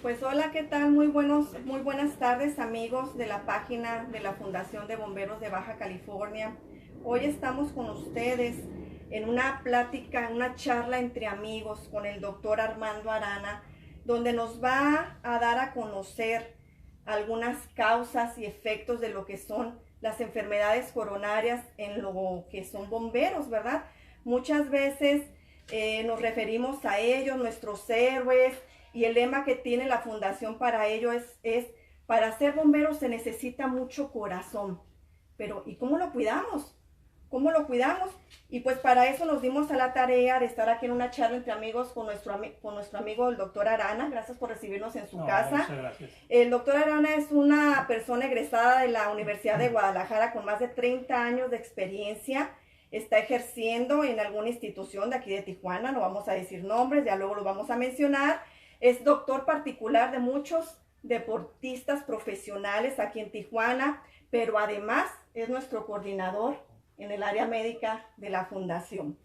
Pues hola, ¿qué tal? Muy buenas tardes, amigos de la página de la Fundación de Bomberos de Baja California. Hoy estamos con ustedes en una plática, una charla entre amigos con el doctor Armando Arana, donde nos va a dar a conocer algunas causas y efectos de lo que son las enfermedades coronarias en lo que son bomberos, ¿verdad? Muchas veces nos referimos a ellos, nuestros héroes, y el lema que tiene la fundación para ello es para ser bombero se necesita mucho corazón. Pero ¿y cómo lo cuidamos? ¿Cómo lo cuidamos? Y pues para eso nos dimos a la tarea de estar aquí en una charla entre amigos con nuestro amigo el doctor Arana. Gracias por recibirnos en su casa. Muchas gracias. El doctor Arana es una persona egresada de la Universidad de Guadalajara con más de 30 años de experiencia. Está ejerciendo en alguna institución de aquí de Tijuana, no vamos a decir nombres, ya luego lo vamos a mencionar. Es doctor particular de muchos deportistas profesionales aquí en Tijuana, pero además es nuestro coordinador en el área médica de la fundación.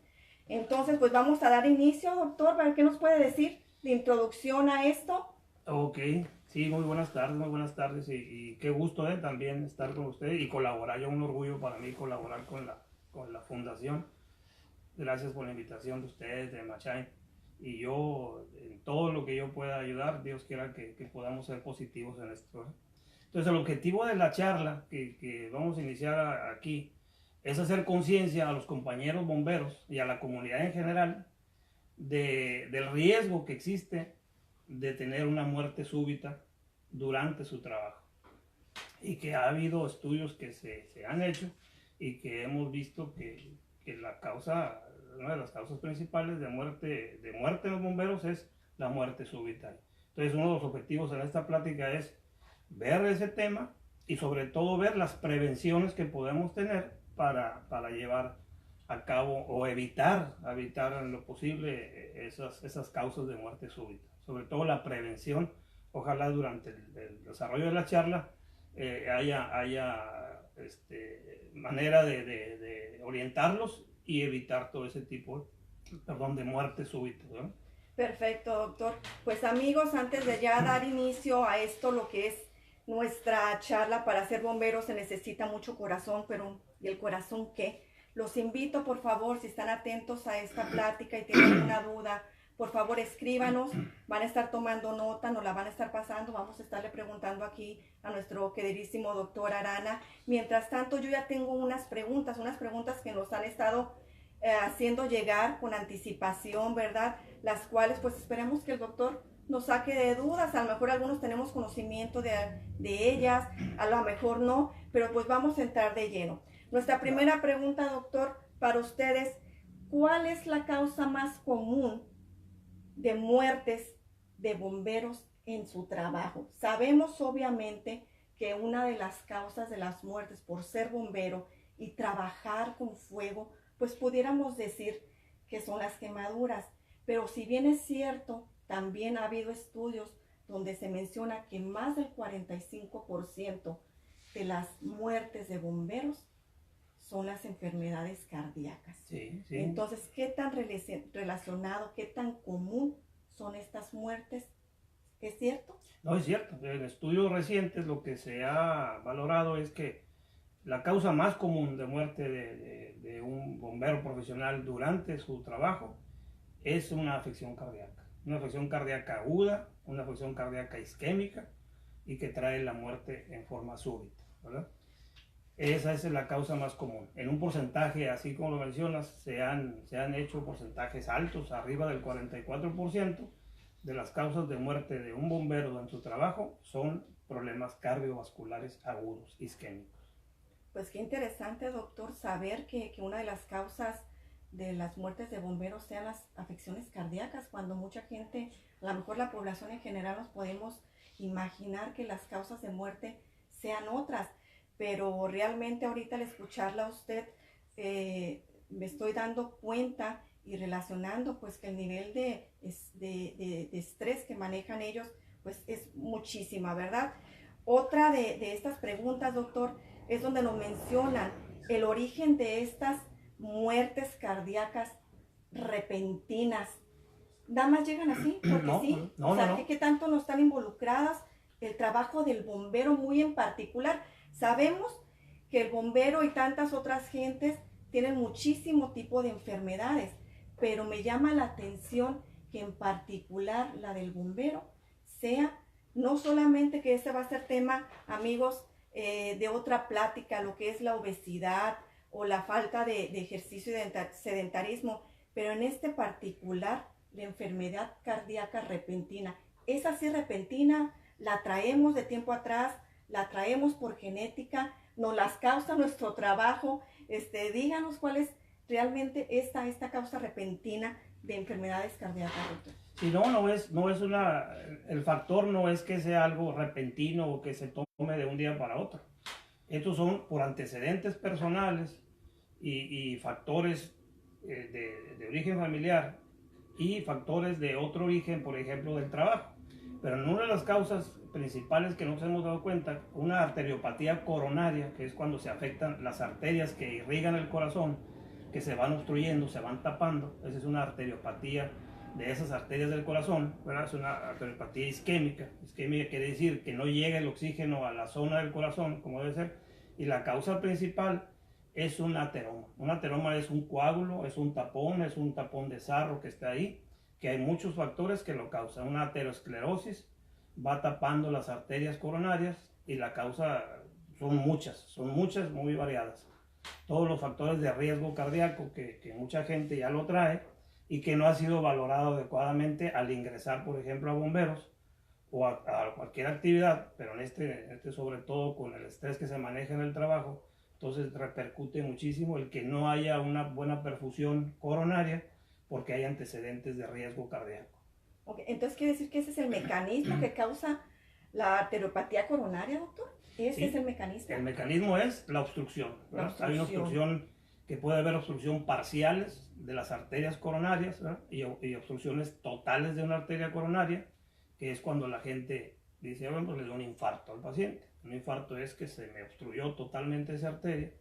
Entonces, pues vamos a dar inicio, doctor, ¿para qué nos puede decir de introducción a esto? Ok, sí, muy buenas tardes y qué gusto también estar con ustedes y colaborar. Yo un orgullo para mí colaborar con la fundación. Gracias por la invitación de ustedes, de Machay. Y yo, en todo lo que yo pueda ayudar, Dios quiera que podamos ser positivos en esto. Entonces, el objetivo de la charla que vamos a iniciar aquí es hacer conciencia a los compañeros bomberos y a la comunidad en general del riesgo que existe de tener una muerte súbita durante su trabajo. Y que ha habido estudios que se han hecho y que hemos visto que la causa, una de las causas principales de muerte en los bomberos es la muerte súbita. Entonces, uno de los objetivos en esta plática es ver ese tema y sobre todo ver las prevenciones que podemos tener para llevar a cabo o evitar en lo posible esas causas de muerte súbita. Sobre todo la prevención. Ojalá durante el desarrollo de la charla haya manera de orientarlos y evitar todo ese tipo de muerte súbita, ¿no? Perfecto, doctor. Pues amigos, antes de ya dar inicio a esto, lo que es nuestra charla, para ser bombero se necesita mucho corazón, pero ¿y el corazón qué? Los invito, por favor, si están atentos a esta plática y tienen alguna duda, por favor escríbanos, van a estar tomando nota, nos la van a estar pasando, vamos a estarle preguntando aquí a nuestro queridísimo doctor Arana. Mientras tanto, yo ya tengo unas preguntas que nos han estado haciendo llegar con anticipación, ¿verdad? Las cuales pues esperemos que el doctor nos saque de dudas. A lo mejor algunos tenemos conocimiento de ellas, a lo mejor no, pero pues vamos a entrar de lleno. Nuestra primera pregunta, doctor, para ustedes: ¿cuál es la causa más común de muertes de bomberos en su trabajo? Sabemos obviamente que una de las causas de las muertes por ser bombero y trabajar con fuego, pues pudiéramos decir que son las quemaduras. Pero si bien es cierto, también ha habido estudios donde se menciona que más del 45% de las muertes de bomberos son las enfermedades cardíacas. Sí, sí. Entonces, ¿qué tan relacionado, qué tan común son estas muertes? ¿Es cierto? No, es cierto. En estudios recientes lo que se ha valorado es que la causa más común de muerte de un bombero profesional durante su trabajo es una afección cardíaca aguda, una afección cardíaca isquémica y que trae la muerte en forma súbita, ¿verdad? Esa es la causa más común. En un porcentaje, así como lo mencionas, se han hecho porcentajes altos, arriba del 44% de las causas de muerte de un bombero en su trabajo son problemas cardiovasculares agudos isquémicos. Pues qué interesante, doctor, saber que una de las causas de las muertes de bomberos sean las afecciones cardíacas, cuando mucha gente, a lo mejor la población en general, nos podemos imaginar que las causas de muerte sean otras, pero realmente ahorita al escucharla a usted me estoy dando cuenta y relacionando pues que el nivel de estrés que manejan ellos pues es muchísima, ¿verdad? Otra de estas preguntas, doctor, es donde nos mencionan el origen de estas muertes cardíacas repentinas. nada más llegan así, porque No, sí. no, O sea, no, no. ¿qué tanto no están involucradas? El trabajo del bombero muy en particular. Sabemos que el bombero y tantas otras gentes tienen muchísimo tipo de enfermedades, pero me llama la atención que en particular la del bombero sea, no solamente que este va a ser tema, amigos, de otra plática, lo que es la obesidad o la falta de ejercicio y de sedentarismo, pero en este particular, la enfermedad cardíaca repentina. Es así repentina, la traemos de tiempo atrás, la traemos por genética, nos las causa nuestro trabajo. Díganos cuál es realmente esta causa repentina de enfermedades cardíacas, doctor. Si no, no es el factor no es que sea algo repentino o que se tome de un día para otro. Estos son por antecedentes personales y factores de origen familiar y factores de otro origen, por ejemplo, del trabajo. Pero en una de las causas principales que nos hemos dado cuenta, una arteriopatía coronaria, que es cuando se afectan las arterias que irrigan el corazón, que se van obstruyendo, se van tapando. Esa es una arteriopatía de esas arterias del corazón, ¿verdad? Es una arteriopatía isquémica. Isquémica quiere decir que no llega el oxígeno a la zona del corazón, como debe ser. Y la causa principal es un ateroma. Un ateroma es un coágulo, es un tapón de sarro que está ahí, que hay muchos factores que lo causan. Una aterosclerosis va tapando las arterias coronarias y la causa son muchas, muy variadas. Todos los factores de riesgo cardíaco que mucha gente ya lo trae y que no ha sido valorado adecuadamente al ingresar, por ejemplo, a bomberos o a cualquier actividad, pero en este sobre todo con el estrés que se maneja en el trabajo, entonces repercute muchísimo el que no haya una buena perfusión coronaria porque hay antecedentes de riesgo cardíaco. Okay. Entonces quiere decir que ese es el mecanismo que causa la arteriopatía coronaria, doctor. Ese ¿Sí? Es el mecanismo. El mecanismo es la obstrucción. La obstrucción. Hay una obstrucción que puede haber obstrucción parciales de las arterias coronarias, ¿verdad? Y obstrucciones totales de una arteria coronaria, que es cuando la gente dice, bueno, pues le da un infarto al paciente. Un infarto es que se me obstruyó totalmente esa arteria.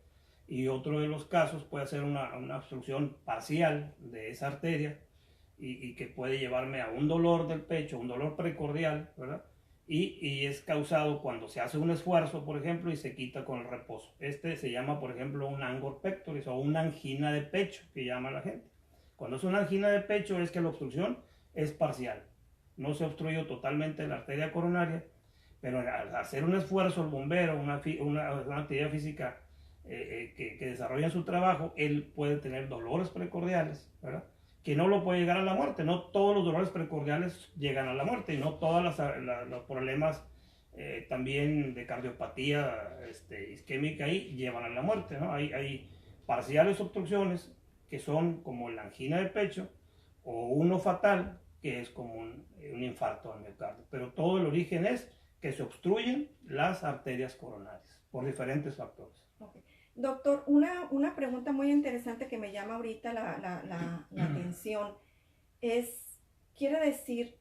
Y otro de los casos puede ser una obstrucción parcial de esa arteria y que puede llevarme a un dolor del pecho, un dolor precordial, ¿verdad? Y es causado cuando se hace un esfuerzo, por ejemplo, y se quita con el reposo. Se llama, por ejemplo, un angor pectoris o una angina de pecho, que llama la gente. Cuando es una angina de pecho es que la obstrucción es parcial. No se obstruyó totalmente la arteria coronaria, pero al hacer un esfuerzo el bombero, una actividad física que desarrolla en su trabajo, él puede tener dolores precordiales, ¿verdad? Que no lo puede llegar a la muerte. No todos los dolores precordiales llegan a la muerte y no todos los problemas también de cardiopatía isquémica ahí llevan a la muerte, ¿no? Hay parciales obstrucciones que son como la angina de pecho o uno fatal que es como un infarto al miocardio. Pero todo el origen es que se obstruyen las arterias coronarias por diferentes factores. Okay. Doctor, una pregunta muy interesante que me llama ahorita la atención es, quiere decir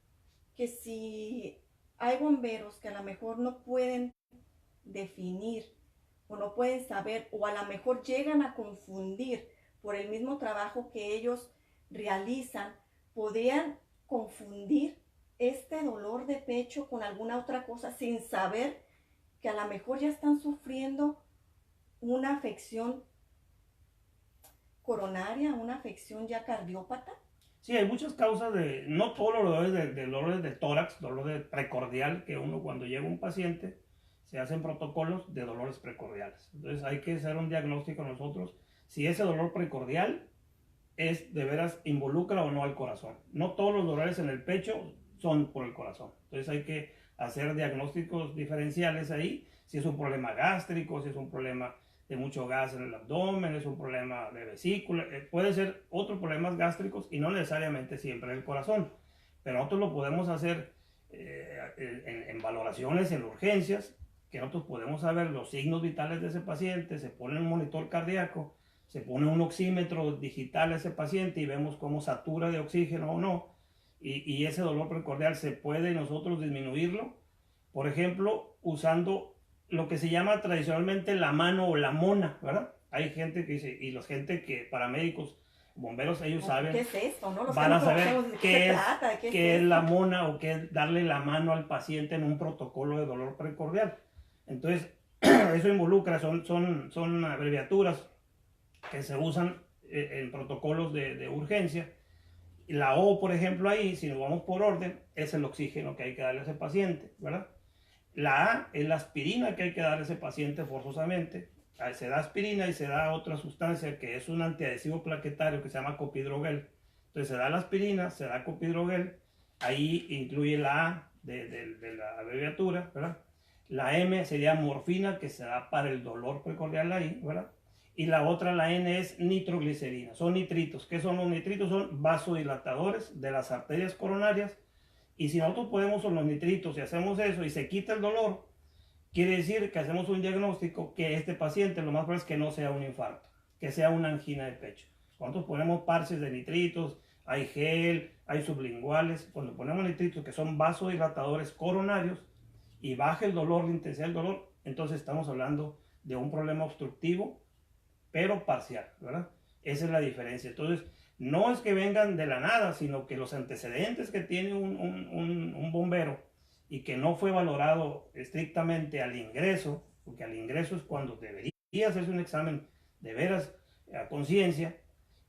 que si hay bomberos que a lo mejor no pueden definir o no pueden saber o a lo mejor llegan a confundir por el mismo trabajo que ellos realizan, podrían confundir este dolor de pecho con alguna otra cosa sin saber que a lo mejor ya están sufriendo una afección coronaria, una afección ya cardiópata. Sí, hay muchas causas no todos los dolores dolores de tórax, dolor de precordial, que uno cuando llega un paciente se hacen protocolos de dolores precordiales. Entonces hay que hacer un diagnóstico nosotros si ese dolor precordial es de veras involucra o no al corazón. No todos los dolores en el pecho son por el corazón. Entonces hay que hacer diagnósticos diferenciales ahí, si es un problema gástrico, si es un problema de mucho gas en el abdomen, es un problema de vesícula, puede ser otros problemas gástricos y no necesariamente siempre el corazón, pero nosotros lo podemos hacer en valoraciones, en urgencias, que nosotros podemos saber los signos vitales de ese paciente, se pone un monitor cardíaco, se pone un oxímetro digital a ese paciente y vemos cómo satura de oxígeno o no, y ese dolor precordial se puede nosotros disminuirlo, por ejemplo, usando lo que se llama tradicionalmente la mano o la mona, ¿verdad? Hay gente que dice, y los gente que, paramédicos, bomberos, ellos saben, ¿qué es esto? ¿No? Los van a saber conocemos, ¿de qué se es, trata? ¿De qué es esto? la mona o qué es darle la mano al paciente en un protocolo de dolor precordial. Entonces, eso involucra, son abreviaturas que se usan en protocolos de urgencia. La O, por ejemplo, ahí, si nos vamos por orden, es el oxígeno que hay que darle a ese paciente, ¿verdad? La A es la aspirina que hay que dar a ese paciente forzosamente. Se da aspirina y se da otra sustancia que es un antiadhesivo plaquetario que se llama copidrogel. Entonces se da la aspirina, se da copidrogel, ahí incluye la A de la abreviatura, ¿verdad? La M sería morfina que se da para el dolor precordial ahí, ¿verdad? Y la otra, la N, es nitroglicerina. Son nitritos. ¿Qué son los nitritos? Son vasodilatadores de las arterias coronarias. Y si nosotros podemos con los nitritos y hacemos eso y se quita el dolor, quiere decir que hacemos un diagnóstico que este paciente lo más probable es que no sea un infarto, que sea una angina de pecho. Nosotros ponemos parches de nitritos, hay gel, hay sublinguales. Cuando ponemos nitritos que son vasodilatadores coronarios y baja el dolor, la intensidad del dolor, entonces estamos hablando de un problema obstructivo pero parcial, ¿verdad? Esa es la diferencia. Entonces, no es que vengan de la nada, sino que los antecedentes que tiene un bombero y que no fue valorado estrictamente al ingreso, porque al ingreso es cuando debería hacerse un examen de veras a conciencia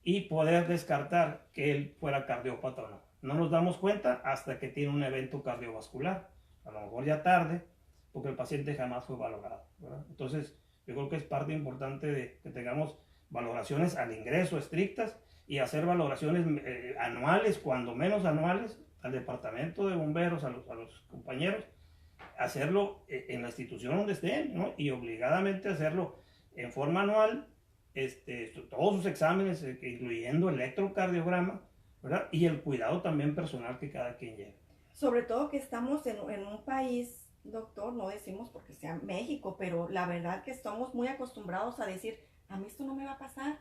y poder descartar que él fuera cardiópata o no. No nos damos cuenta hasta que tiene un evento cardiovascular, a lo mejor ya tarde, porque el paciente jamás fue valorado, ¿verdad? Entonces, yo creo que es parte importante de que tengamos valoraciones al ingreso estrictas y hacer valoraciones anuales, cuando menos anuales, al departamento de bomberos, a los compañeros, hacerlo en la institución donde estén, ¿no? Y obligadamente hacerlo en forma anual, todos sus exámenes, incluyendo electrocardiograma, ¿verdad? Y el cuidado también personal que cada quien lleve. Sobre todo que estamos en un país, doctor, no decimos porque sea México, pero la verdad que estamos muy acostumbrados a decir, a mí esto no me va a pasar,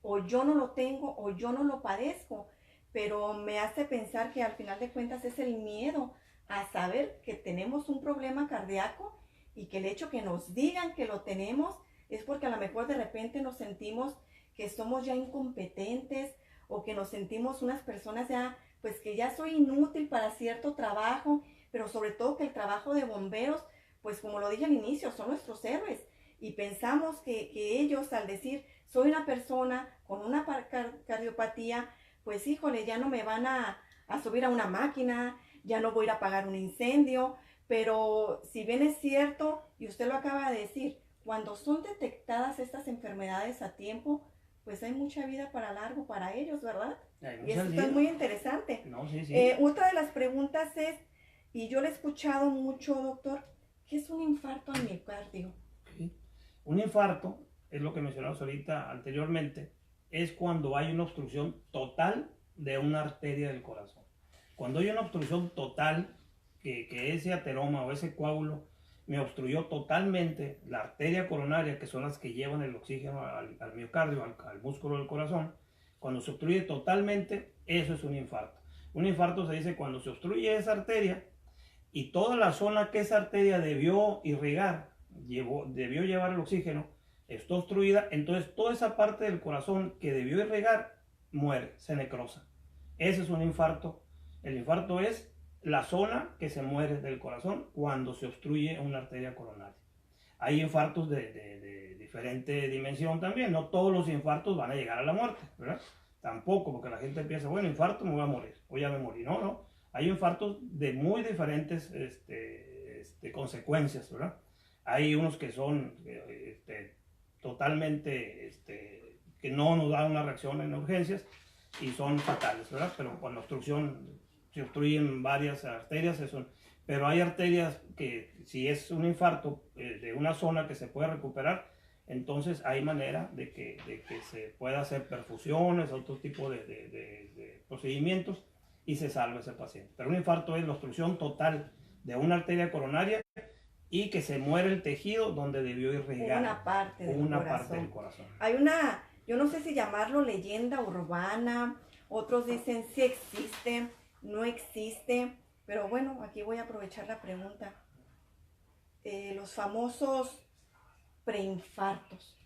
o yo no lo tengo, o yo no lo padezco, pero me hace pensar que al final de cuentas es el miedo a saber que tenemos un problema cardíaco y que el hecho que nos digan que lo tenemos es porque a lo mejor de repente nos sentimos que somos ya incompetentes o que nos sentimos unas personas ya, pues que ya soy inútil para cierto trabajo, pero sobre todo que el trabajo de bomberos, pues como lo dije al inicio, son nuestros héroes y pensamos que ellos al decir soy una persona con una cardiopatía, pues híjole, ya no me van a subir a una máquina, ya no voy a ir a apagar un incendio, pero si bien es cierto, y usted lo acaba de decir, cuando son detectadas estas enfermedades a tiempo, pues hay mucha vida para largo para ellos, ¿verdad? Y eso está muy interesante. No, sí, sí. Otra de las preguntas es, y yo le he escuchado mucho, doctor, ¿qué es un infarto al miocardio? Sí. Un infarto, es lo que mencionamos ahorita anteriormente, es cuando hay una obstrucción total de una arteria del corazón. Cuando hay una obstrucción total, que ese ateroma o ese coágulo me obstruyó totalmente la arteria coronaria, que son las que llevan el oxígeno al miocardio, al músculo del corazón, cuando se obstruye totalmente, eso es un infarto. Un infarto se dice cuando se obstruye esa arteria y toda la zona que esa arteria debió irrigar, debió llevar el oxígeno, está obstruida, entonces toda esa parte del corazón que debió irrigar muere, se necrosa. Ese es un infarto. El infarto es la zona que se muere del corazón cuando se obstruye una arteria coronaria. Hay infartos de diferente dimensión también, no todos los infartos van a llegar a la muerte, ¿verdad? Tampoco, porque la gente piensa, bueno, infarto me voy a morir, o ya me morí. No, no, hay infartos de muy diferentes consecuencias, ¿verdad? Hay unos que son totalmente, que no nos dan una reacción en urgencias y son fatales, ¿verdad? Pero con la obstrucción se obstruyen varias arterias, pero hay arterias que si es un infarto de una zona que se puede recuperar, entonces hay manera de que se pueda hacer perfusiones, otro tipo de procedimientos y se salva ese paciente. Pero un infarto es la obstrucción total de una arteria coronaria y que se muere el tejido donde debió irrigar una parte del corazón. Hay una, yo no sé si llamarlo leyenda urbana, otros dicen sí existe, no existe, pero bueno, aquí voy a aprovechar la pregunta. Los famosos preinfartos.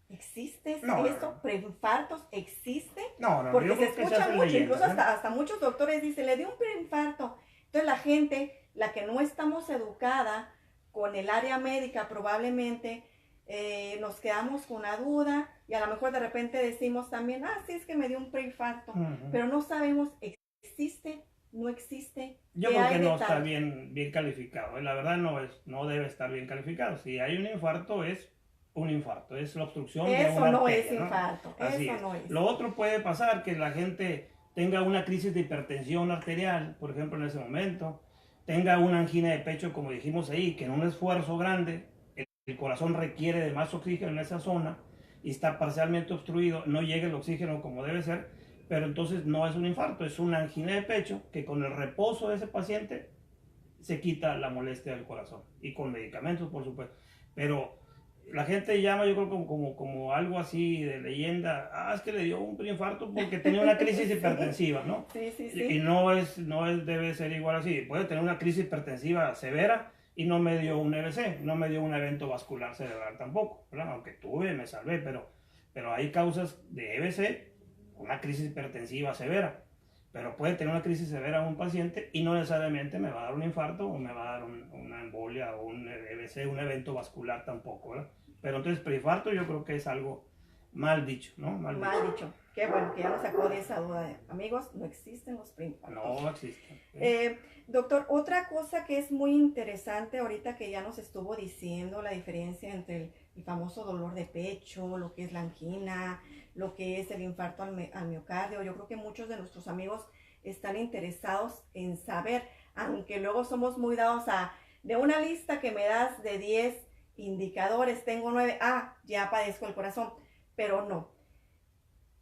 ¿Existe No, eso? no. ¿Preinfartos existe? No, Porque yo se creo que escucha hacen mucho, leyendas, incluso ¿eh? hasta muchos doctores dicen, le dio un preinfarto. Entonces la gente, la que no estamos educada con el área médica probablemente, nos quedamos con la duda y a lo mejor de repente decimos también, sí, es que me dio un preinfarto, pero no sabemos, ¿existe? ¿No existe? Yo ¿Qué creo hay que de no está tal? bien calificado. La verdad no debe estar bien calificado. Si hay un infarto, es un infarto. Es la obstrucción de Eso una no es arteria, ¿no? infarto, Así eso es. no es. Lo otro puede pasar que la gente tenga una crisis de hipertensión arterial, por ejemplo, en ese momento, tenga una angina de pecho, como dijimos ahí, que en un esfuerzo grande el corazón requiere de más oxígeno en esa zona y está parcialmente obstruido, no llega el oxígeno como debe ser, pero entonces no es un infarto, es una angina de pecho que con el reposo de ese paciente se quita la molestia del corazón y con medicamentos, por supuesto. Pero la gente llama, yo creo, como algo así de leyenda, es que le dio un infarto porque tenía una crisis hipertensiva, ¿no? Sí, sí, Y sí. debe ser igual así. Puede tener una crisis hipertensiva severa y no me dio un EBC, no me dio un evento vascular cerebral tampoco, ¿verdad? Aunque tuve, me salvé, pero hay causas de EBC, una crisis hipertensiva severa, pero puede tener una crisis severa un paciente y no necesariamente me va a dar un infarto o me va a dar una embolia o un EBC, un evento vascular tampoco, ¿verdad? Pero entonces preinfarto yo creo que es algo mal dicho, ¿no? Mal dicho. Qué bueno que ya nos sacó de esa duda. Amigos, no existen los preinfartos. No existen. Doctor, otra cosa que es muy interesante ahorita que ya nos estuvo diciendo la diferencia entre el famoso dolor de pecho, lo que es la angina, lo que es el infarto al miocardio. Yo creo que muchos de nuestros amigos están interesados en saber, aunque luego somos muy dados de una lista que me das de 10 indicadores, tengo 9, ya padezco el corazón, pero no.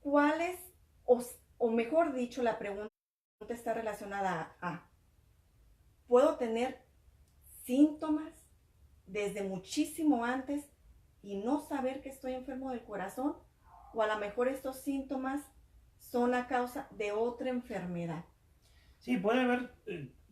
¿Cuáles, o mejor dicho, la pregunta está relacionada puedo tener síntomas desde muchísimo antes y no saber que estoy enfermo del corazón? O a lo mejor estos síntomas son a causa de otra enfermedad. Sí, puede haber,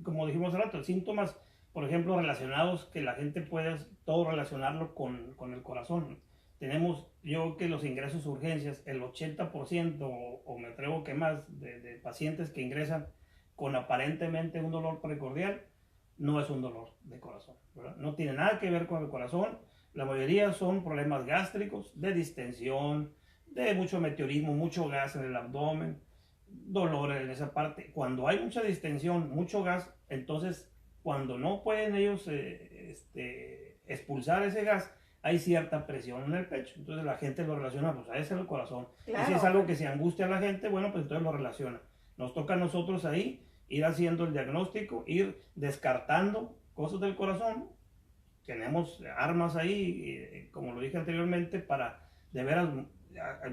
como dijimos hace rato, síntomas, por ejemplo, relacionados que la gente puede todo relacionarlo con el corazón. Tenemos, yo que los ingresos urgencias, el 80% o me atrevo que más de pacientes que ingresan con aparentemente un dolor precordial, no es un dolor de corazón, ¿verdad? No tiene nada que ver con el corazón. La mayoría son problemas gástricos, de distensión, de mucho meteorismo, mucho gas en el abdomen, dolor en esa parte. Cuando hay mucha distensión, mucho gas, entonces cuando no pueden ellos expulsar ese gas, hay cierta presión en el pecho. Entonces la gente lo relaciona, pues a ese es el corazón. Claro. Y si es algo que se angustia a la gente, bueno, pues entonces lo relaciona. Nos toca a nosotros ahí ir haciendo el diagnóstico, ir descartando cosas del corazón. Tenemos armas ahí, como lo dije anteriormente, para de veras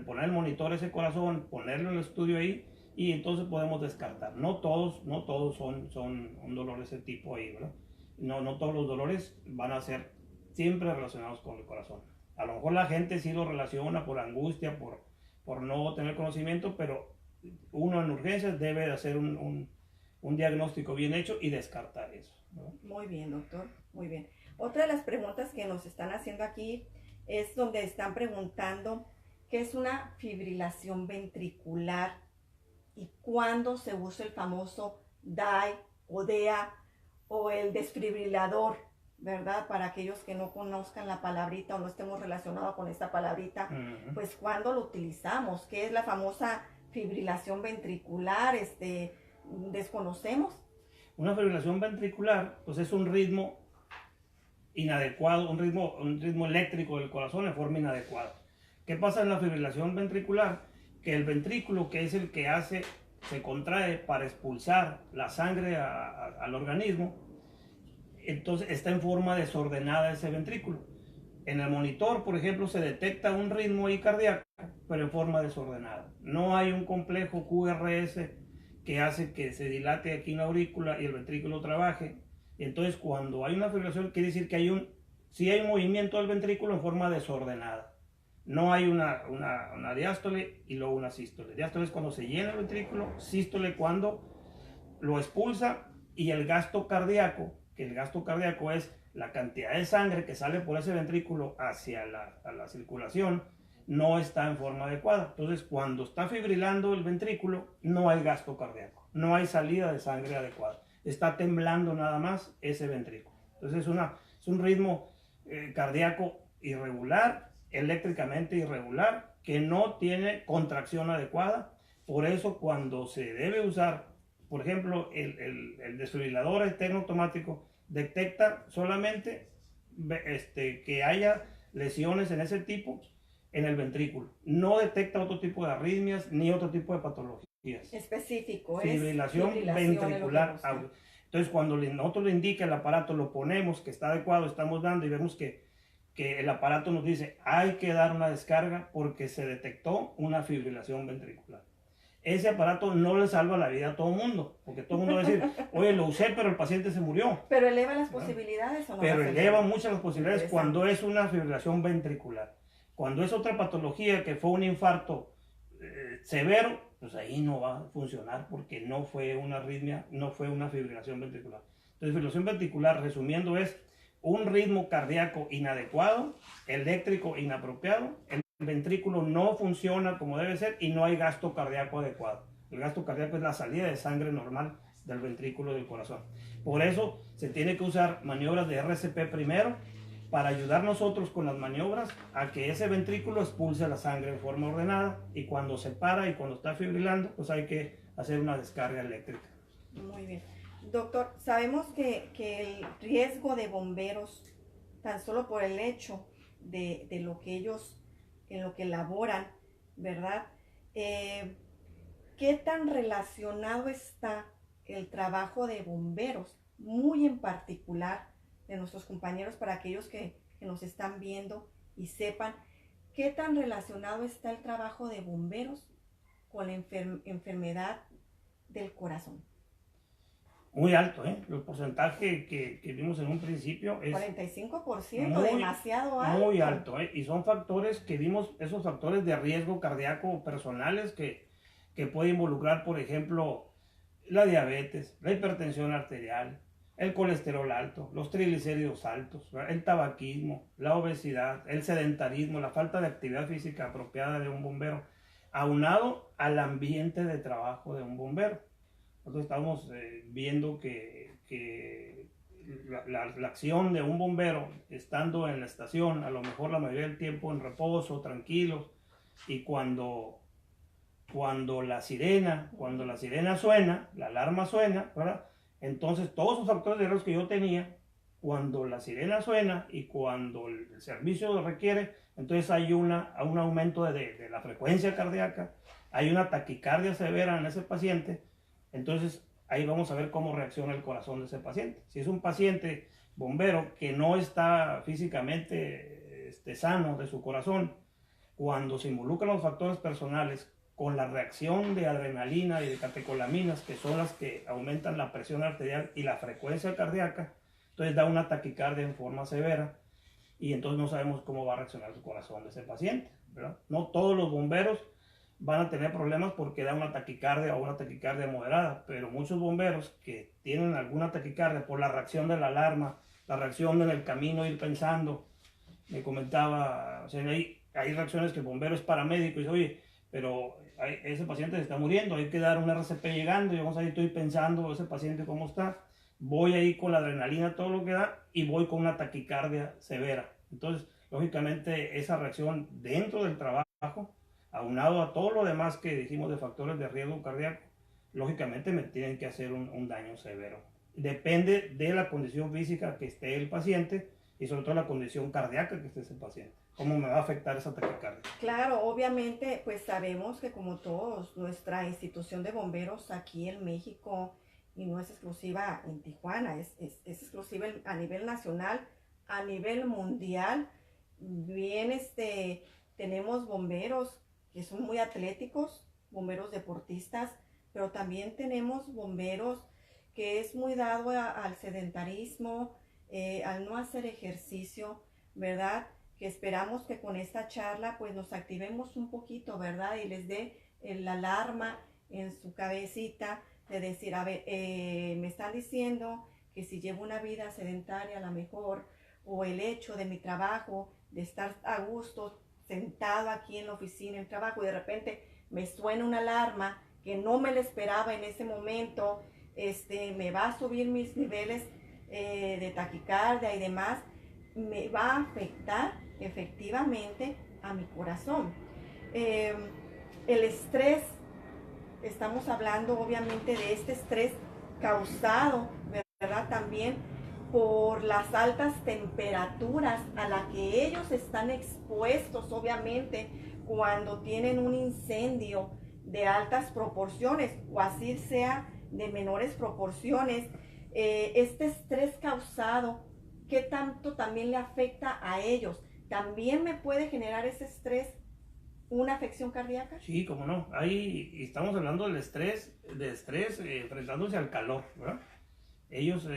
poner el monitor a ese corazón, ponerle el estudio ahí y entonces podemos descartar. No todos son un dolor de ese tipo ahí, ¿verdad? No todos los dolores van a ser siempre relacionados con el corazón. A lo mejor la gente sí lo relaciona por angustia, por no tener conocimiento, pero uno en urgencias debe de hacer un diagnóstico bien hecho y descartar eso, ¿no? Muy bien, doctor, muy bien. Otra de las preguntas que nos están haciendo aquí es donde están preguntando qué es una fibrilación ventricular y cuándo se usa el famoso DAI o DEA o el desfibrilador, ¿verdad? Para aquellos que no conozcan la palabrita o no estemos relacionados con esta palabrita, pues cuándo lo utilizamos, qué es la famosa fibrilación ventricular, desconocemos. Una fibrilación ventricular, pues es un ritmo inadecuado, un ritmo eléctrico del corazón de forma inadecuada. ¿Qué pasa en la fibrilación ventricular? Que el ventrículo, que es el que se contrae para expulsar la sangre al organismo, entonces está en forma desordenada ese ventrículo. En el monitor, por ejemplo, se detecta un ritmo ahí cardíaco, pero en forma desordenada. No hay un complejo QRS que hace que se dilate aquí en la aurícula y el ventrículo trabaje. Entonces, cuando hay una fibrilación, quiere decir que sí hay un movimiento del ventrículo en forma desordenada. No hay una diástole y luego una sístole. Diástole es cuando se llena el ventrículo, sístole cuando lo expulsa, y el gasto cardíaco, que el gasto cardíaco es la cantidad de sangre que sale por ese ventrículo hacia la circulación, no está en forma adecuada. Entonces, cuando está fibrilando el ventrículo, no hay gasto cardíaco, no hay salida de sangre adecuada. Está temblando nada más ese ventrículo. Entonces, es un ritmo cardíaco irregular, eléctricamente irregular, que no tiene contracción adecuada. Por eso, cuando se debe usar, por ejemplo, el desfibrilador externo automático, detecta solamente que haya lesiones en ese tipo en el ventrículo. No detecta otro tipo de arritmias ni otro tipo de patologías. Específico, fibrilación ventricular. Entonces, cuando nosotros le indica el aparato, lo ponemos que está adecuado, estamos dando y vemos que el aparato nos dice hay que dar una descarga porque se detectó una fibrilación ventricular. Ese aparato no le salva la vida a todo el mundo, porque todo el mundo va a decir, oye, lo usé, pero el paciente se murió. ¿Pero eleva las posibilidades o no? Pero eleva muchas las posibilidades cuando es una fibrilación ventricular. Cuando es otra patología que fue un infarto severo, pues ahí no va a funcionar porque no fue una arritmia, no fue una fibrilación ventricular. Entonces, fibrilación ventricular, resumiendo, es un ritmo cardíaco inadecuado, eléctrico inapropiado, el ventrículo no funciona como debe ser y no hay gasto cardíaco adecuado. El gasto cardíaco es la salida de sangre normal del ventrículo del corazón. Por eso se tiene que usar maniobras de RCP primero para ayudar nosotros con las maniobras a que ese ventrículo expulse la sangre en forma ordenada y cuando se para y cuando está fibrilando, pues hay que hacer una descarga eléctrica. Muy bien. Doctor, sabemos que el riesgo de bomberos, tan solo por el hecho de lo que ellos, en lo que laboran, ¿verdad? ¿Qué tan relacionado está el trabajo de bomberos, muy en particular de nuestros compañeros, para aquellos que nos están viendo y sepan qué tan relacionado está el trabajo de bomberos con la enfermedad del corazón? Muy alto, ¿eh? El porcentaje que vimos en un principio es 45%, muy, demasiado alto. Muy alto, ¿eh? Y son factores que vimos, esos factores de riesgo cardíaco personales que puede involucrar, por ejemplo, la diabetes, la hipertensión arterial, el colesterol alto, los triglicéridos altos, el tabaquismo, la obesidad, el sedentarismo, la falta de actividad física apropiada de un bombero, aunado al ambiente de trabajo de un bombero. Nosotros estamos viendo que la acción de un bombero estando en la estación, a lo mejor la mayoría del tiempo en reposo, tranquilos, y cuando la sirena suena, la alarma suena, ¿verdad? Entonces todos esos factores de riesgo que yo tenía, cuando la sirena suena y cuando el servicio lo requiere, entonces hay un aumento de la frecuencia cardíaca, hay una taquicardia severa en ese paciente. Entonces ahí vamos a ver cómo reacciona el corazón de ese paciente. Si es un paciente bombero que no está físicamente sano de su corazón, cuando se involucran los factores personales con la reacción de adrenalina y de catecolaminas, que son las que aumentan la presión arterial y la frecuencia cardíaca, entonces da una taquicardia en forma severa y entonces no sabemos cómo va a reaccionar el corazón de ese paciente, ¿verdad? No todos los bomberos van a tener problemas porque da una taquicardia o una taquicardia moderada, pero muchos bomberos que tienen alguna taquicardia por la reacción de la alarma, la reacción en el camino, ir pensando, me comentaba, o sea, hay reacciones que el bombero es paramédico y dice, oye, pero ese paciente se está muriendo, hay que dar un RCP llegando y vamos a ir, estoy pensando ese paciente cómo está, voy ahí con la adrenalina, todo lo que da, y voy con una taquicardia severa. Entonces, lógicamente, esa reacción dentro del trabajo, aunado a todo lo demás que dijimos de factores de riesgo cardíaco, lógicamente me tienen que hacer un daño severo. Depende de la condición física que esté el paciente y sobre todo la condición cardíaca que esté ese paciente. ¿Cómo me va a afectar esa taquicardia? Claro, obviamente, pues sabemos que como todos, nuestra institución de bomberos aquí en México, y no es exclusiva en Tijuana, es exclusiva a nivel nacional, a nivel mundial. Bien, tenemos bomberos que son muy atléticos, bomberos deportistas, pero también tenemos bomberos que es muy dado al sedentarismo, al no hacer ejercicio, ¿verdad? Que esperamos que con esta charla pues nos activemos un poquito, ¿verdad? Y les dé la alarma en su cabecita de decir, a ver, me están diciendo que si llevo una vida sedentaria a lo mejor, o el hecho de mi trabajo, de estar a gusto sentado aquí en la oficina, en trabajo, y de repente me suena una alarma que no me la esperaba en ese momento, me va a subir mis niveles de taquicardia y demás, me va a afectar efectivamente a mi corazón. El estrés, estamos hablando obviamente de este estrés causado, ¿verdad? También por las altas temperaturas a las que ellos están expuestos, obviamente, cuando tienen un incendio de altas proporciones o así sea de menores proporciones. Este estrés causado, ¿qué tanto también le afecta a ellos? ¿También me puede generar ese estrés una afección cardíaca? Sí, cómo no. Ahí estamos hablando del estrés, enfrentándose al calor, ¿verdad? Ellos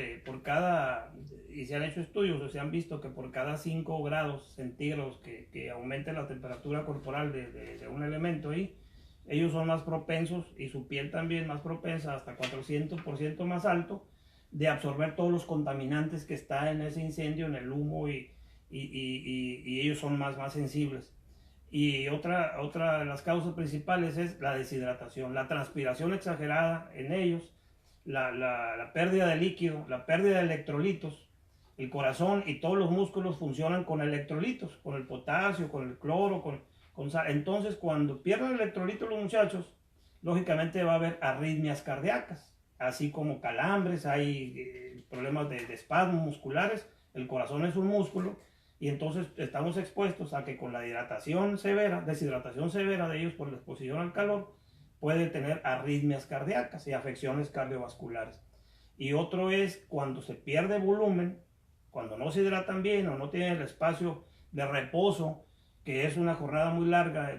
y se han hecho estudios, o se han visto que por cada 5 grados centígrados que aumente la temperatura corporal de un elemento ahí, ellos son más propensos, y su piel también más propensa, hasta 400% más alto, de absorber todos los contaminantes que está en ese incendio, en el humo, y ellos son más sensibles. Y otra de las causas principales es la deshidratación, la transpiración exagerada en ellos, la pérdida de líquido, la pérdida de electrolitos. El corazón y todos los músculos funcionan con electrolitos, con el potasio, con el cloro, con sal. Entonces, cuando pierden electrolitos los muchachos, lógicamente va a haber arritmias cardíacas, así como calambres, hay problemas de espasmos musculares. El corazón es un músculo, y entonces estamos expuestos a que con la deshidratación severa de ellos por la exposición al calor, puede tener arritmias cardíacas y afecciones cardiovasculares. Y otro es cuando se pierde volumen, cuando no se hidratan bien o no tienen el espacio de reposo, que es una jornada muy larga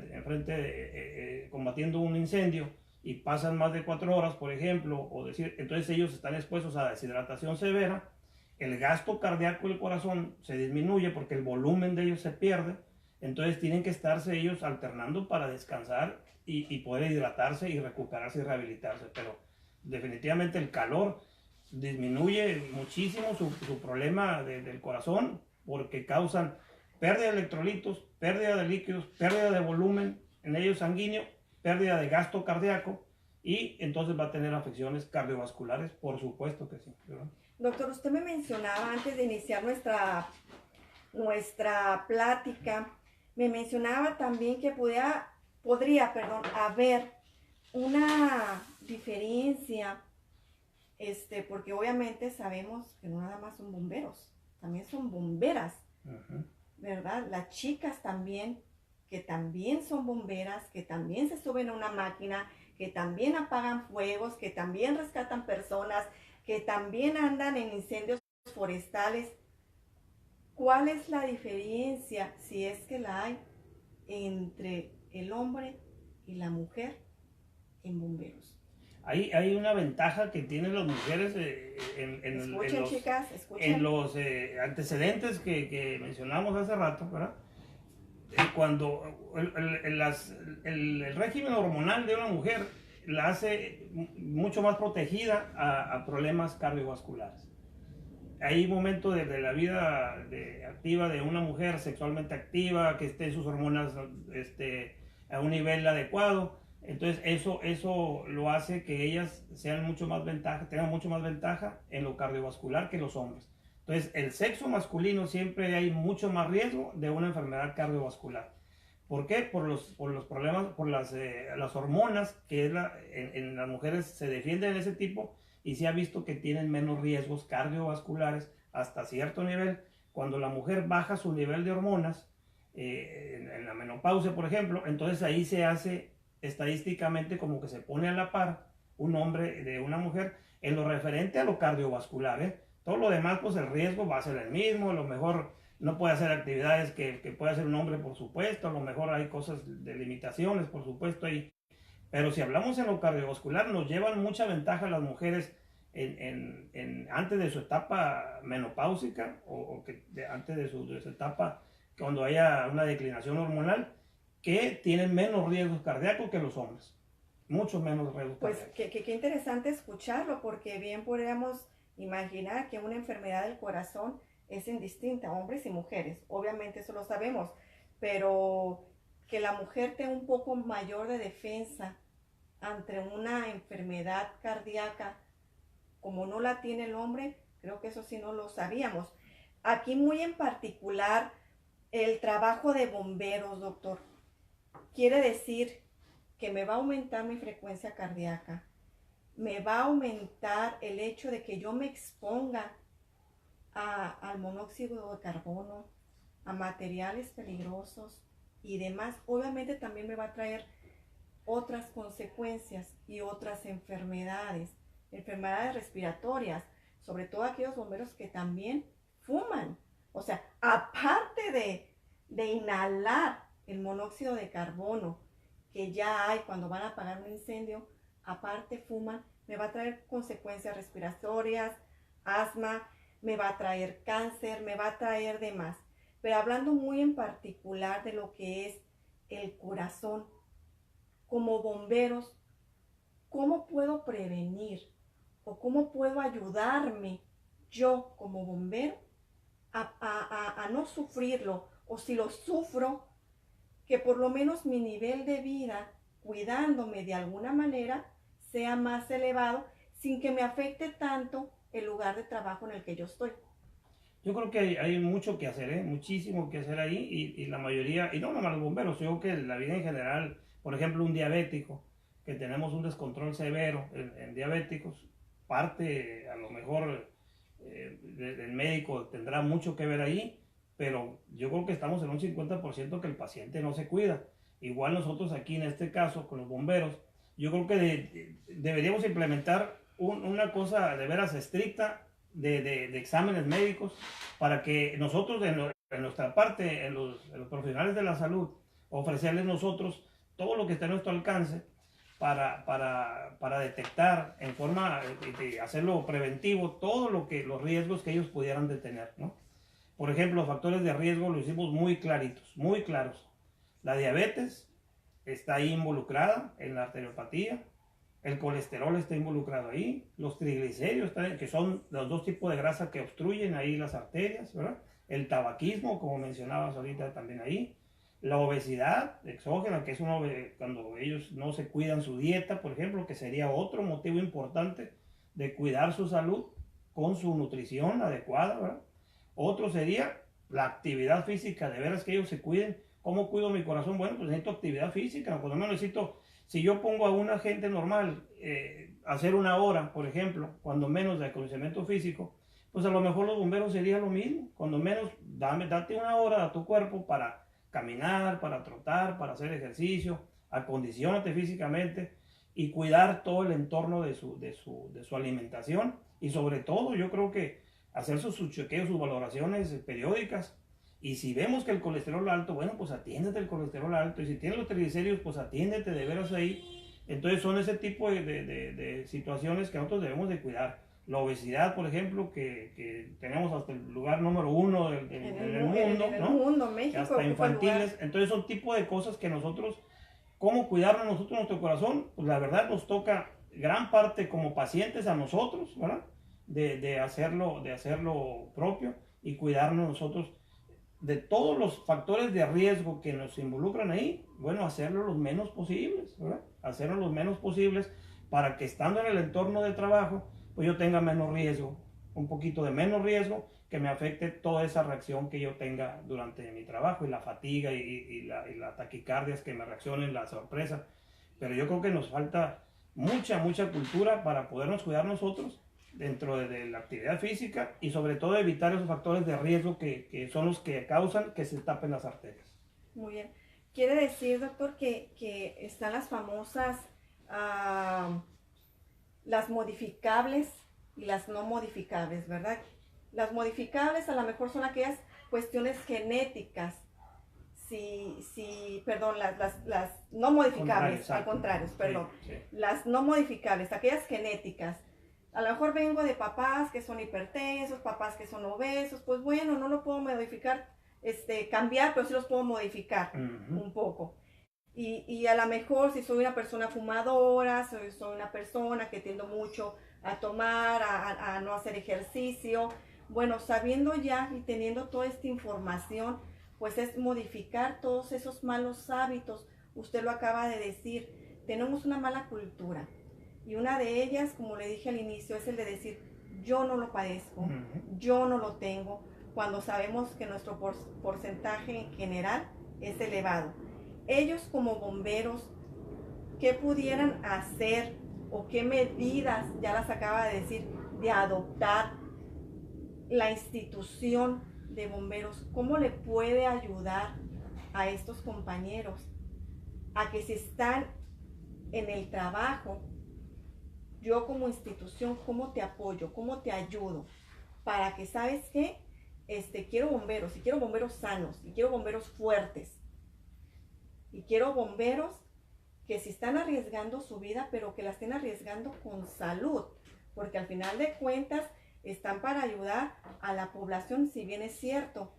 combatiendo un incendio, y pasan más de 4 horas, por ejemplo, entonces ellos están expuestos a deshidratación severa. El gasto cardíaco del corazón se disminuye porque el volumen de ellos se pierde, entonces tienen que estarse ellos alternando para descansar y poder hidratarse y recuperarse y rehabilitarse. Pero definitivamente el calor disminuye muchísimo su problema del corazón, porque causan pérdida de electrolitos, pérdida de líquidos, pérdida de volumen en ellos sanguíneo, pérdida de gasto cardíaco, y entonces va a tener afecciones cardiovasculares, por supuesto que sí, ¿verdad? Doctor, usted me mencionaba antes de iniciar nuestra plática, me mencionaba también que podría haber una diferencia, porque obviamente sabemos que no nada más son bomberos, también son bomberas, ¿verdad? Las chicas también, que también son bomberas, que también se suben a una máquina, que también apagan fuegos, que también rescatan personas, que también andan en incendios forestales. ¿Cuál es la diferencia, si es que la hay, entre el hombre y la mujer en bomberos? Hay una ventaja que tienen las mujeres Escuchen, chicas, escuchen. En los antecedentes que mencionamos hace rato, ¿verdad? Cuando el régimen hormonal de una mujer la hace mucho más protegida a problemas cardiovasculares. Hay momentos de la vida activa de una mujer, sexualmente activa, que esté sus hormonas a un nivel adecuado. Entonces eso lo hace que ellas tengan mucho más ventaja en lo cardiovascular que los hombres. Entonces el sexo masculino siempre hay mucho más riesgo de una enfermedad cardiovascular. ¿Por qué? Por los problemas, por las hormonas que en las mujeres se defienden de ese tipo, y se ha visto que tienen menos riesgos cardiovasculares hasta cierto nivel. Cuando la mujer baja su nivel de hormonas, en la menopausia, por ejemplo, entonces ahí se hace estadísticamente como que se pone a la par un hombre de una mujer en lo referente a lo cardiovascular, ¿eh? Todo lo demás, pues el riesgo va a ser el mismo. A lo mejor no puede hacer actividades que puede hacer un hombre, por supuesto. A lo mejor hay cosas de limitaciones, por supuesto, ahí. Pero si hablamos en lo cardiovascular, nos llevan mucha ventaja las mujeres antes de su etapa menopáusica, antes de su etapa, cuando haya una declinación hormonal, que tienen menos riesgos cardíacos que los hombres. Mucho menos riesgos cardíacos. Pues qué interesante escucharlo, porque bien podríamos imaginar que una enfermedad del corazón es indistinta, hombres y mujeres. Obviamente eso lo sabemos. pero que la mujer tenga un poco mayor de defensa ante una enfermedad cardíaca como no la tiene el hombre, creo que eso sí no lo sabíamos. Aquí muy en particular, el trabajo de bomberos, doctor, quiere decir que me va a aumentar mi frecuencia cardíaca, me va a aumentar el hecho de que yo me exponga al monóxido de carbono, a materiales peligrosos y demás. Obviamente también me va a traer otras consecuencias y otras enfermedades respiratorias, sobre todo aquellos bomberos que también fuman. O sea, aparte de inhalar el monóxido de carbono que ya hay cuando van a apagar un incendio, aparte fuman, me va a traer consecuencias respiratorias, asma, me va a traer cáncer, me va a traer demás. Pero hablando muy en particular de lo que es el corazón, como bomberos, ¿cómo puedo prevenir o cómo puedo ayudarme yo como bombero a no sufrirlo? O si lo sufro, que por lo menos mi nivel de vida, cuidándome de alguna manera, sea más elevado sin que me afecte tanto el lugar de trabajo en el que yo estoy. Yo creo que hay mucho que hacer, ¿eh? Muchísimo que hacer ahí y la mayoría, y no nomás los bomberos, yo creo que la vida en general, por ejemplo, un diabético, que tenemos un descontrol severo en diabéticos, parte a lo mejor el médico tendrá mucho que ver ahí, pero yo creo que estamos en un 50% que el paciente no se cuida. Igual nosotros aquí en este caso con los bomberos, yo creo que deberíamos implementar una cosa de veras estricta de exámenes médicos para que nosotros en nuestra parte, en los profesionales de la salud, ofrecerles nosotros todo lo que está a nuestro alcance para detectar en forma de hacerlo preventivo todo los riesgos que ellos pudieran de tener, ¿no? Por ejemplo, los factores de riesgo lo hicimos muy claritos, muy claros. La diabetes está ahí involucrada en la arteriopatía, el colesterol está involucrado ahí, los triglicéridos, que son los dos tipos de grasa que obstruyen ahí las arterias, ¿verdad? El tabaquismo, como mencionabas ahorita también ahí, la obesidad exógena, que es cuando ellos no se cuidan su dieta, por ejemplo, que sería otro motivo importante de cuidar su salud con su nutrición adecuada, ¿verdad? Otro sería la actividad física, de veras que ellos se cuiden. ¿Cómo cuido mi corazón? Bueno, pues necesito actividad física, cuando no necesito, si yo pongo a una gente normal hacer una hora, por ejemplo, cuando menos de acondicionamiento físico, pues a lo mejor los bomberos sería lo mismo, cuando menos date una hora a tu cuerpo para caminar, para trotar, para hacer ejercicio, acondicionate físicamente y cuidar todo el entorno de su alimentación y sobre todo yo creo que hacer sus chequeos, sus valoraciones periódicas. Y si vemos que el colesterol alto, bueno, pues atiéndete el colesterol alto. Y si tienes los triglicéridos, pues atiéndete de veras ahí. Entonces son ese tipo de situaciones que nosotros debemos de cuidar. La obesidad, por ejemplo, que tenemos hasta el lugar número 1 en el mundo, en el ¿no? mundo, México, hasta infantiles. Entonces son tipo de cosas que nosotros, ¿cómo cuidarnos nosotros nuestro corazón? Pues la verdad nos toca gran parte como pacientes a nosotros, ¿verdad? De hacerlo propio y cuidarnos nosotros de todos los factores de riesgo que nos involucran ahí, bueno, hacerlo los menos posibles, ¿verdad? Hacerlo los menos posibles para que estando en el entorno de trabajo, pues yo tenga menos riesgo, un poquito de menos riesgo que me afecte toda esa reacción que yo tenga durante mi trabajo y la fatiga y la taquicardia que me reaccionen, la sorpresa. Pero yo creo que nos falta mucha cultura para podernos cuidar nosotros dentro de la actividad física y sobre todo evitar esos factores de riesgo que son los que causan que se tapen las arterias. Muy bien. Quiere decir, doctor, que están las famosas, las modificables y las no modificables, ¿verdad? Las modificables a lo mejor son aquellas cuestiones genéticas. Perdón, las no modificables, al contrario, perdón. Sí. Las no modificables, aquellas genéticas. A lo mejor vengo de papás que son hipertensos, papás que son obesos, pues bueno, no lo puedo modificar, cambiar, pero sí los puedo modificar un poco. Y a lo mejor si soy una persona fumadora, soy una persona que tiendo mucho a tomar, a no hacer ejercicio, bueno, sabiendo ya y teniendo toda esta información, pues es modificar todos esos malos hábitos. Usted lo acaba de decir, tenemos una mala cultura y una de ellas, como le dije al inicio, es el de decir yo no lo padezco, yo no lo tengo, cuando sabemos que nuestro porcentaje en general es elevado. Ellos como bomberos, ¿qué pudieran hacer o qué medidas, ya las acaba de decir, de adoptar la institución de bomberos? ¿Cómo le puede ayudar a estos compañeros a que si están en el trabajo, yo como institución, cómo te apoyo, cómo te ayudo para que, ¿sabes qué? Quiero bomberos, y quiero bomberos sanos, y quiero bomberos fuertes, y quiero bomberos que si están arriesgando su vida, pero que la estén arriesgando con salud, porque al final de cuentas están para ayudar a la población, si bien es cierto,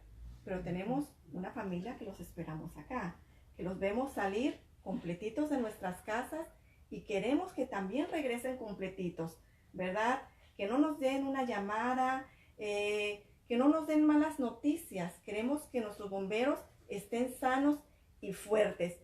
pero tenemos una familia que los esperamos acá, que los vemos salir completitos de nuestras casas y queremos que también regresen completitos, ¿verdad? Que no nos den una llamada, que no nos den malas noticias. Queremos que nuestros bomberos estén sanos y fuertes.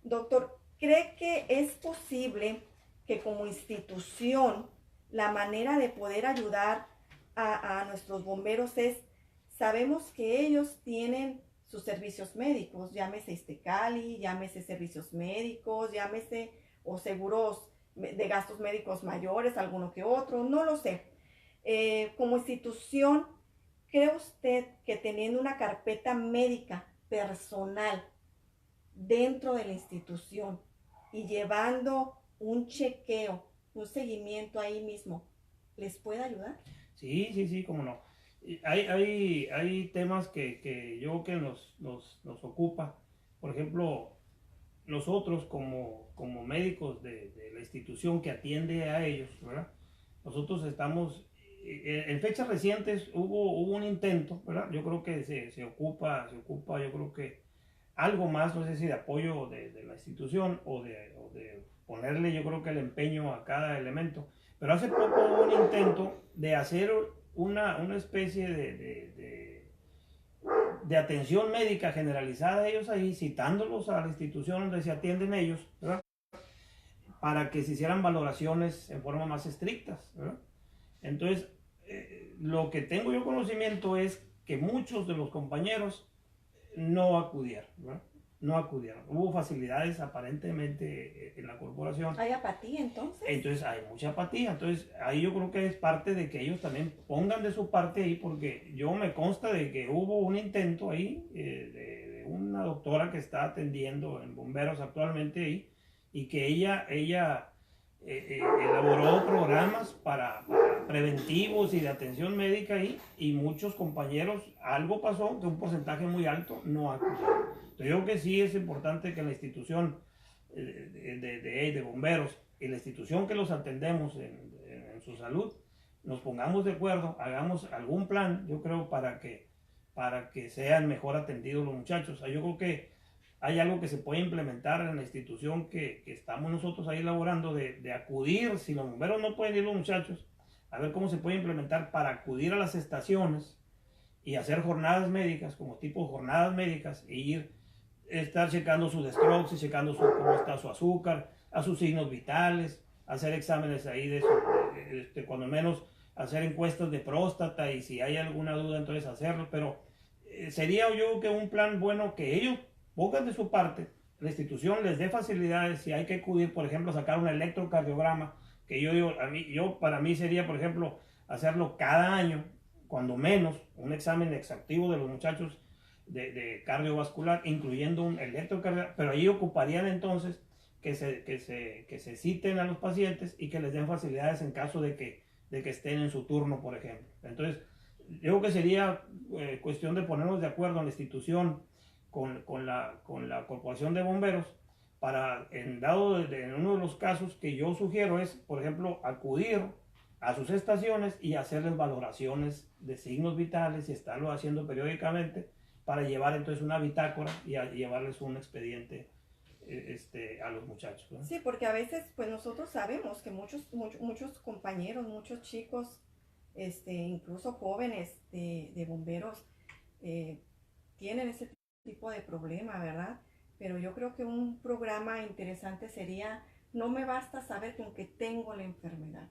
Doctor, ¿cree que es posible que como institución la manera de poder ayudar a nuestros bomberos es, sabemos que ellos tienen sus servicios médicos, llámese Iztecali, llámese servicios médicos, llámese o seguros de gastos médicos mayores, alguno que otro, no lo sé. Como institución, ¿cree usted que teniendo una carpeta médica personal dentro de la institución y llevando un chequeo, un seguimiento ahí mismo, les puede ayudar? Sí, cómo no. Hay temas que yo creo que nos ocupa. Por ejemplo, nosotros como médicos de la institución que atiende a ellos, ¿verdad? Nosotros estamos, en fechas recientes hubo un intento, ¿verdad? Yo creo que se ocupa, yo creo que algo más, no sé si de apoyo de la institución o de ponerle, yo creo que el empeño a cada elemento. Pero hace poco hubo un intento de hacer una especie de atención médica generalizada a ellos ahí, citándolos a la institución donde se atienden ellos, ¿verdad? Para que se hicieran valoraciones en forma más estrictas, ¿verdad? Entonces, lo que tengo yo conocimiento es que muchos de los compañeros no acudieron, ¿verdad? No acudieron. Hubo facilidades aparentemente en la corporación. ¿Hay apatía entonces? Entonces hay mucha apatía. Entonces ahí yo creo que es parte de que ellos también pongan de su parte ahí, porque yo me consta de que hubo un intento ahí de una doctora que está atendiendo en bomberos actualmente ahí y que ella elaboró programas para preventivos y de atención médica ahí, y muchos compañeros, algo pasó que un porcentaje muy alto no acudieron. Entonces yo creo que sí es importante que la institución de bomberos y la institución que los atendemos en su salud nos pongamos de acuerdo, hagamos algún plan, yo creo, para que sean mejor atendidos los muchachos. Yo creo que hay algo que se puede implementar en la institución que estamos nosotros ahí elaborando de acudir, si los bomberos no pueden ir los muchachos, a ver cómo se puede implementar para acudir a las estaciones y hacer jornadas médicas, como tipo jornadas médicas, e estar checando sus strokes y checando cómo está su azúcar, a sus signos vitales, hacer exámenes ahí cuando menos hacer encuestas de próstata, y si hay alguna duda entonces hacerlo. Pero sería yo que un plan bueno que ellos pongan de su parte, la institución les dé facilidades. Si hay que acudir, por ejemplo, a sacar un electrocardiograma, que para mí sería, por ejemplo, hacerlo cada año, cuando menos, un examen exhaustivo de los muchachos de cardiovascular, incluyendo un electrocardiograma, pero ahí ocuparían entonces que se citen a los pacientes y que les den facilidades en caso de que estén en su turno, por ejemplo. Entonces, yo creo que sería cuestión de ponernos de acuerdo en la institución con la Corporación de Bomberos para, en uno de los casos que yo sugiero es, por ejemplo, acudir a sus estaciones y hacerles valoraciones de signos vitales y estarlo haciendo periódicamente para llevar entonces una bitácora y llevarles un expediente a los muchachos, ¿no? Sí, porque a veces pues nosotros sabemos que muchos compañeros, muchos chicos, incluso jóvenes de bomberos, tienen ese tipo de problema, ¿verdad? Pero yo creo que un programa interesante sería, no me basta saber con que tengo la enfermedad,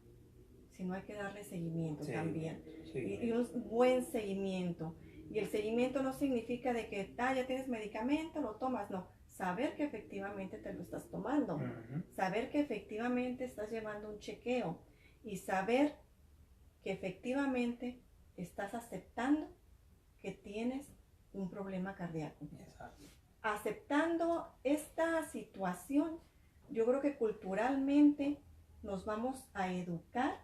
sino hay que darle seguimiento también. Y un buen seguimiento. Y el seguimiento no significa de que, ya tienes medicamento, lo tomas, no. Saber que efectivamente te lo estás tomando. Saber que efectivamente estás llevando un chequeo. Y saber que efectivamente estás aceptando que tienes un problema cardíaco. Exacto. Aceptando esta situación, yo creo que culturalmente nos vamos a educar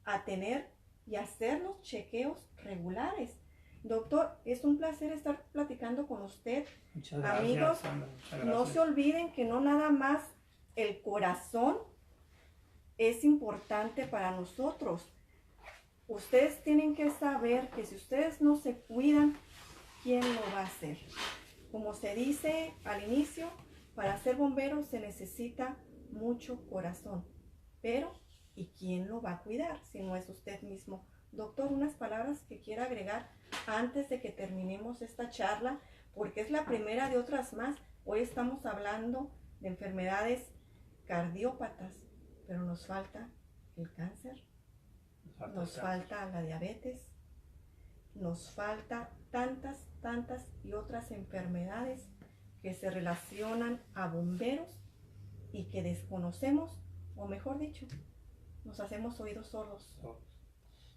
a tener y hacernos chequeos regulares. Doctor, es un placer estar platicando con usted. Muchas gracias, amigos. Sandra, muchas gracias. No se olviden que no nada más el corazón es importante para nosotros. Ustedes tienen que saber que si ustedes no se cuidan, ¿quién lo va a hacer? Como se dice al inicio, para ser bombero se necesita mucho corazón. Pero, ¿y quién lo va a cuidar si no es usted mismo? Doctor, unas palabras que quiera agregar antes de que terminemos esta charla, porque es la primera de otras más. Hoy estamos hablando de enfermedades cardiópatas, pero nos falta el cáncer, nos falta la diabetes, nos falta tantas y otras enfermedades que se relacionan a bomberos y que desconocemos, o mejor dicho, nos hacemos oídos sordos.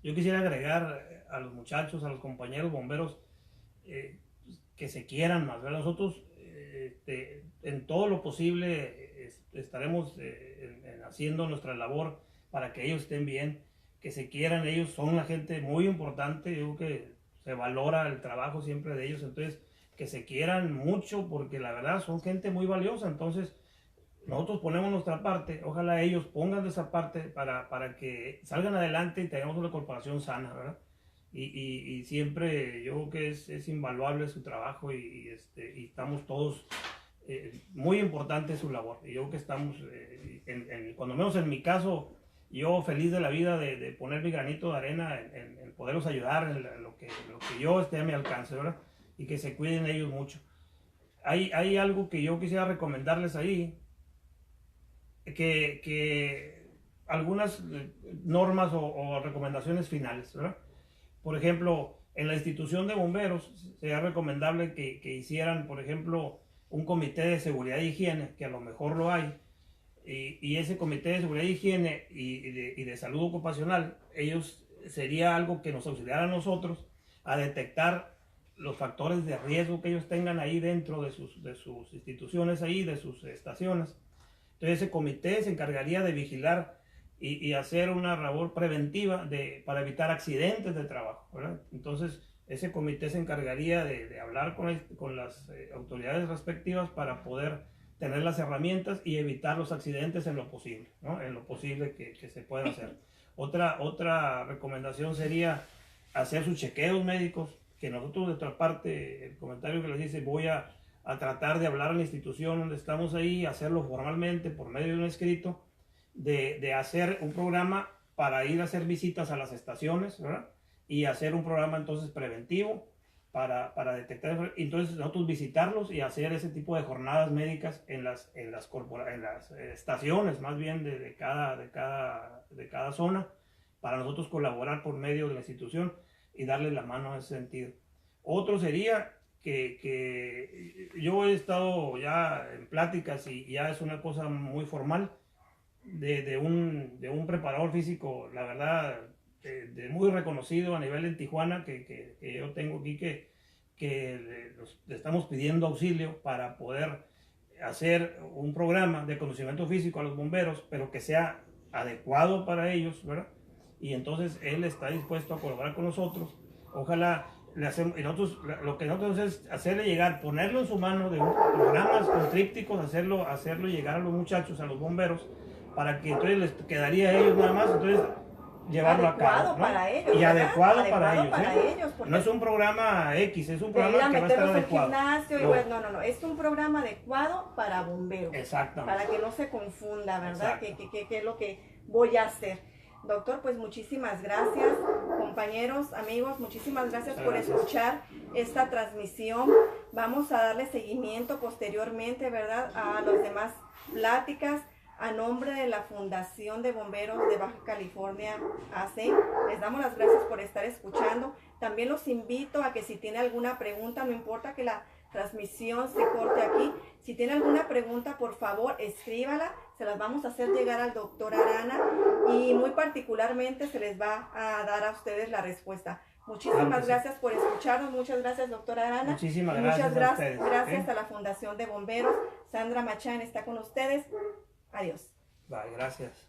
Yo quisiera agregar a los muchachos, a los compañeros bomberos, que se quieran más, ¿verdad? Nosotros en todo lo posible estaremos haciendo nuestra labor para que ellos estén bien, que se quieran. Ellos son una gente muy importante, yo creo que se valora el trabajo siempre de ellos, entonces que se quieran mucho porque la verdad son gente muy valiosa. Entonces nosotros ponemos nuestra parte, ojalá ellos pongan de esa parte para que salgan adelante y tengamos una corporación sana, ¿verdad? Y siempre yo creo que es invaluable su trabajo y estamos todos, muy importante su labor. Y yo creo que estamos, cuando menos en mi caso, yo feliz de la vida de poner mi granito de arena en poderlos ayudar en lo que yo esté a mi alcance, ¿verdad? Y que se cuiden ellos mucho. Hay algo que yo quisiera recomendarles ahí, que algunas normas o recomendaciones finales, ¿verdad? Por ejemplo, en la institución de bomberos sería recomendable que hicieran, por ejemplo, un comité de seguridad e higiene, que a lo mejor lo hay, y ese comité de seguridad e higiene y de salud ocupacional, ellos sería algo que nos auxiliara a nosotros a detectar los factores de riesgo que ellos tengan ahí dentro de sus instituciones, ahí, de sus estaciones. Entonces ese comité se encargaría de vigilar y hacer una labor preventiva para evitar accidentes de trabajo, ¿verdad? Entonces ese comité se encargaría de hablar con las autoridades respectivas para poder tener las herramientas y evitar los accidentes en lo posible, ¿no? En lo posible que se pueda hacer. Otra recomendación sería hacer sus chequeos médicos, que nosotros de otra parte, el comentario que les dice, voy a tratar de hablar a la institución donde estamos ahí, hacerlo formalmente por medio de un escrito, de hacer un programa para ir a hacer visitas a las estaciones, ¿verdad? Y hacer un programa entonces preventivo para detectar, entonces nosotros visitarlos y hacer ese tipo de jornadas médicas en las estaciones más bien de cada zona, para nosotros colaborar por medio de la institución y darle la mano en ese sentido. Otro sería que yo he estado ya en pláticas y ya es una cosa muy formal de un preparador físico, la verdad, de muy reconocido a nivel en Tijuana, que yo tengo aquí, que le estamos pidiendo auxilio para poder hacer un programa de conocimiento físico a los bomberos, pero que sea adecuado para ellos, ¿verdad? Y entonces él está dispuesto a colaborar con nosotros. Ojalá le hacemos, y nosotros, lo que nosotros es hacerle llegar, ponerlo en su mano de programas con trípticos, hacerlo llegar a los muchachos, a los bomberos, para que entonces les quedaría a ellos nada más, entonces llevarlo a cabo, ¿no? Para ellos, y adecuado para ellos, ellos, no es un programa X, es un programa que va a estar adecuado. Gimnasio, no, no, es un programa adecuado para bomberos. Exactamente. Para que no se confunda, ¿verdad? ¿Qué es lo que voy a hacer? Doctor, pues muchísimas gracias, compañeros, amigos, muchísimas gracias por escuchar esta transmisión. Vamos a darle seguimiento posteriormente, ¿verdad?, a las demás pláticas. A nombre de la Fundación de Bomberos de Baja California AC, les damos las gracias por estar escuchando. También los invito a que si tiene alguna pregunta, no importa que la transmisión se corte aquí, si tiene alguna pregunta, por favor, escríbala, se las vamos a hacer llegar al doctor Arana y muy particularmente se les va a dar a ustedes la respuesta. Muchísimas gracias por escucharnos, muchas gracias, doctora Arana. Muchísimas gracias. Muchas a ustedes, gracias a la Fundación de Bomberos. Sandra Machán está con ustedes. Adiós. Bye, gracias.